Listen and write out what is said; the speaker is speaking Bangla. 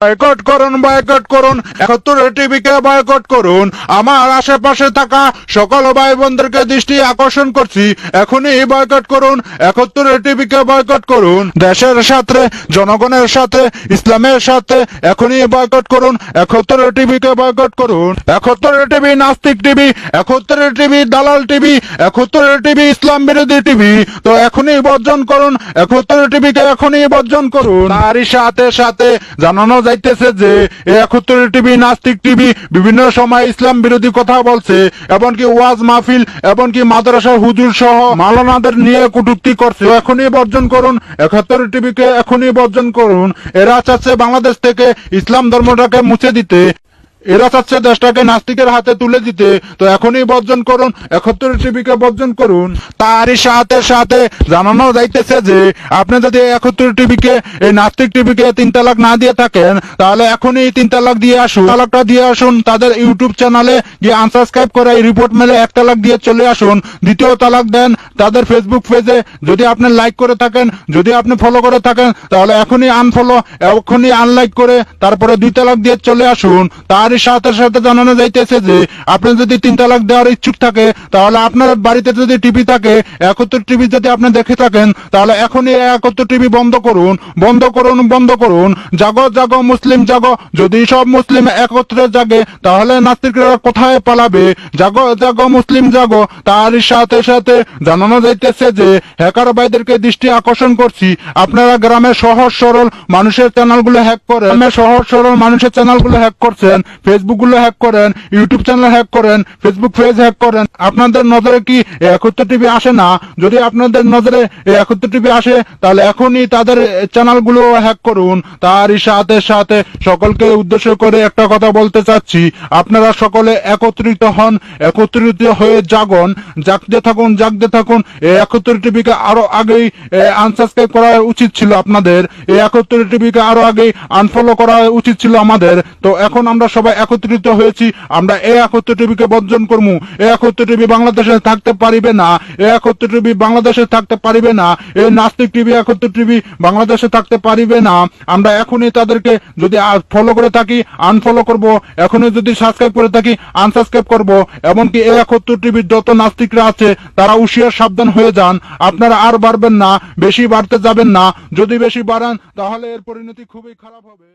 বয়কট করুন, বয়কট করুন, 71 টিভিকে বয়কট করুন। আমার আশেপাশে থাকা সকল ভাই বোনদেরকে দৃষ্টি আকর্ষণ করছি, এখনই বয়কট করুন, 71 টিভিকে বয়কট করুন। দেশের সাথে, জনগণের সাথে, ইসলামের সাথে এখনই বয়কট করুন, 71 টিভিকে বয়কট করুন। 71 টিভি নাস্তিক টিভি, 71 টিভি দালাল টিভি, 71 টিভি ইসলাম বিরোধী টিভি। তো এখনই বর্জন করুন, 71 টিভিকে এখনই বর্জন করুন। তারই সাথে সাথে জানানো যাইতেছে যে 71 টিভি নাস্তিক টিভি বিভিন্ন সময় ইসলাম বিরোধী কথা বলছে, এমনকি ওয়াজ মাহফিল, এমনকি মাদ্রাসার হুজুর সহ মাওলানাদের নিয়ে কটূক্তি করছে। এখনই বর্জন করুন, 71 টিভিকে এখনই বর্জন করুন। এরা চাচ্ছে বাংলাদেশ থেকে ইসলাম ধর্মটাকে মুছে দিতে, এরা চাচ্ছে দেশটাকে নাস্তিকের হাতে তুলে দিতে। তো এখনই বর্জন করুন, 71 টিভিকে বর্জন করুন। তারই সাথে সাথে জানানো যাইতেছে যে আপনি যদি 71 টিভিকে, এই নাস্তিক টিভিকে 3 তালাক না দিয়ে থাকেন, তাহলে এখনই 3 তালাক দিয়ে আসুন, তালাকটা দিয়ে আসুন। তাদের ইউটিউব চ্যানেলে গিয়ে আনসাবস্ক্রাইব করে রিপোর্ট মেলে 1 তালাক দিয়ে চলে আসুন। দ্বিতীয় তালাক দেন তাদের ফেসবুক পেজে, যদি আপনি লাইক করে থাকেন, যদি আপনি ফলো করে থাকেন, তাহলে এখনই আনফলো, এখনই আনলাইক করে তারপরে 2 তালাক দিয়ে চলে আসুন। তার সাথে সাথে জানানো যাইতেছে যে আপনি যদি 3 তালাক দেওয়ার ইচ্ছুক থাকে, তাহলে আপনার বাড়িতে যদি টিভি থাকে, 71 টিভি যদি আপনি দেখে থাকেন, তাহলে এখনই 71 টিভি বন্ধ করুন, বন্ধ করুন, বন্ধ করুন। জাগো জাগো মুসলিম জাগো, যদি সব মুসলিম একত্রে জাগে তাহলে নাস্তিকরা কোথায় পালাবে? জাগো জাগো মুসলিম জাগো। তারই সাথে সাথে জানানো যাইতেছে যে হ্যাকার ভাইদেরকে দৃষ্টি আকর্ষণ করছি, আপনারা গ্রামের সহজ সরল মানুষের চ্যানেলগুলো হ্যাক করেন, গ্রামের সহজ সরল মানুষের চ্যানেলগুলো হ্যাক করছেন, ফেসবুক গুলো হ্যাক করেন, ইউটিউব চ্যানেল হ্যাক করেন, ফেসবুক পেজ হ্যাক করেন। আপনাদের নজরে কি 71 টিভি আসে না? যদি আপনাদের নজরে 71 টিভি আসে, তাহলে এখনই তাদের চ্যানেলগুলো হ্যাক করুন। তারই সাথে সাথে সকলকে উদ্দেশ্য করে একটা কথা বলতে চাচ্ছি, আপনারা সকলে একত্রিত হন, একত্রিত হয়ে জাগন, জাগতে থাকুন, জাগতে থাকুন। 71 টিভিকে আরো আগেই আনসাবস্ক্রাইব করা উচিত ছিল আপনাদের, 71 টিভিকে আরো আগেই আনফলো করা উচিত ছিল আমাদের। তো এখন আমরা সবাই একত্রিত হয়েছি, আমরা 71 টিভিকে বর্জন করবো। 71 টিভি বাংলাদেশে থাকতে পারিবে না, 71 টিভি বাংলাদেশে থাকতে পারিবে না, এই নাস্তিক টিভি 71 টিভি বাংলাদেশে থাকতে পারিবে না। আমরা এখনই তাদেরকে যদি ফলো করে থাকি আনফলো করব, এখনই যদি সাবস্ক্রাইব করে থাকি আনসাবস্ক্রাইব করব। এমনকি 71 টিভির যত নাস্তিকরা আছে তারা হুঁশিয়ার সাবধান হয়ে যান, আপনারা আর বাড়বেন না, বেশি বাড়তে যাবেন না। যদি বেশি বাড়ান তাহলে এর পরিণতি খুবই খারাপ হবে।